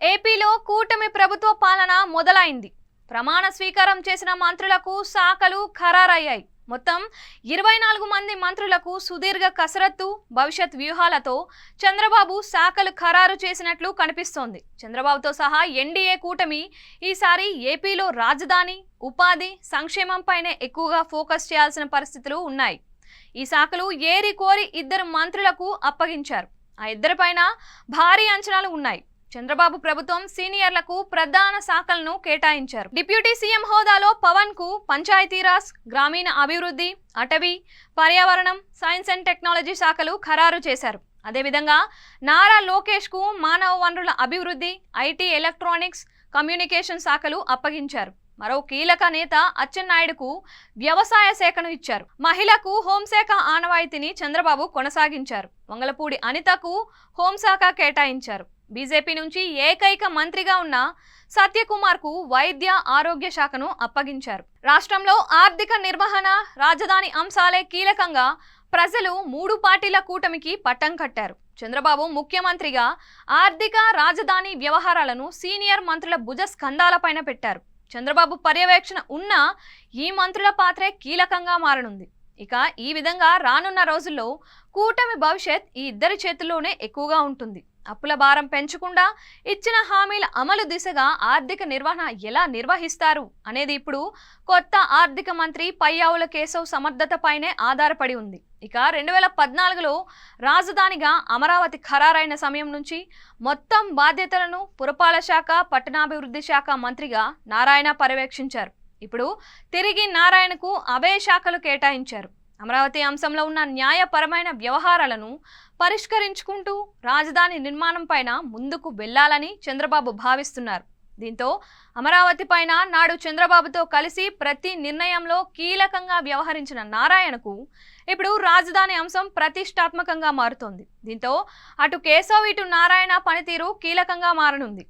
ఏపీలో కూటమి ప్రభుత్వ పాలన మొదలైంది. ప్రమాణ స్వీకారం చేసిన మంత్రులకు శాఖలు ఖరారయ్యాయి. మొత్తం 24 మంది మంత్రులకు సుదీర్ఘ కసరత్తు, భవిష్యత్ వ్యూహాలతో చంద్రబాబు శాఖలు ఖరారు చేసినట్లు కనిపిస్తోంది. చంద్రబాబుతో సహా ఎన్డీఏ కూటమి ఈసారి ఏపీలో రాజధాని, ఉపాధి, సంక్షేమంపైనే ఎక్కువగా ఫోకస్ చేయాల్సిన పరిస్థితులు ఉన్నాయి. ఈ శాఖలు ఏరి కోరి ఇద్దరు మంత్రులకు అప్పగించారు. ఆ ఇద్దరిపైన భారీ అంచనాలు ఉన్నాయి. చంద్రబాబు ప్రభుత్వం సీనియర్లకు ప్రధాన శాఖలను కేటాయించారు. డిప్యూటీ సీఎం హోదాలో పవన్ కు పంచాయతీరాజ్, గ్రామీణ అభివృద్ధి, అటవీ, పర్యావరణం, సైన్స్ అండ్ టెక్నాలజీ శాఖలు ఖరారు చేశారు. అదేవిధంగా నారా లోకేష్ కు మానవ వనరుల అభివృద్ధి, ఐటీ, ఎలక్ట్రానిక్స్, కమ్యూనికేషన్ శాఖలు అప్పగించారు. మరో కీలక నేత అచ్చెన్నాయుడుకు వ్యవసాయ శాఖను ఇచ్చారు. మహిళకు హోంశాఖ ఆనవాయితీని చంద్రబాబు కొనసాగించారు. వంగలపూడి అనితకు హోంశాఖ కేటాయించారు. బీజేపీ నుంచి ఏకైక మంత్రిగా ఉన్న సత్యకుమార్ కు వైద్య ఆరోగ్య శాఖను అప్పగించారు. రాష్ట్రంలో ఆర్థిక నిర్వహణ, రాజధాని అంశాలే కీలకంగా ప్రజలు 3 పార్టీల కూటమికి పట్టం కట్టారు. చంద్రబాబు ముఖ్యమంత్రిగా ఆర్థిక, రాజధాని వ్యవహారాలను సీనియర్ మంత్రుల భుజ స్కంధాలపైన పెట్టారు. చంద్రబాబు పర్యవేక్షణ ఉన్న ఈ మంత్రుల పాత్రే కీలకంగా మారనుంది. ఇక ఈ విధంగా రానున్న రోజుల్లో కూటమి భవిష్యత్ ఈ ఇద్దరి చేతుల్లోనే ఎక్కువగా ఉంటుంది. అప్పుల భారం పెంచకుండా ఇచ్చిన హామీల అమలు దిశగా ఆర్థిక నిర్వహణ ఎలా నిర్వహిస్తారు అనేది ఇప్పుడు కొత్త ఆర్థిక మంత్రి పయ్యావుల కేశవ్ సమర్థతపైనే ఆధారపడి ఉంది. ఇక 2014లో రాజధానిగా అమరావతి ఖరారైన సమయం నుంచి మొత్తం బాధ్యతలను పురపాలక శాఖ, పట్టణాభివృద్ధి శాఖ మంత్రిగా నారాయణ పర్యవేక్షించారు. ఇప్పుడు తిరిగి నారాయణకు అవే శాఖలు కేటాయించారు. అమరావతి అంశంలో ఉన్న న్యాయపరమైన వ్యవహారాలను పరిష్కరించుకుంటూ రాజధాని నిర్మాణం పైన ముందుకు వెళ్లాలని చంద్రబాబు భావిస్తున్నారు. దీంతో అమరావతి పైన నాడు చంద్రబాబుతో కలిసి ప్రతి నిర్ణయంలో కీలకంగా వ్యవహరించిన నారాయణకు ఇప్పుడు రాజధాని అంశం ప్రతిష్టాత్మకంగా మారుతోంది. దీంతో అటు కేశవ్, ఇటు నారాయణ పనితీరు కీలకంగా మారనుంది.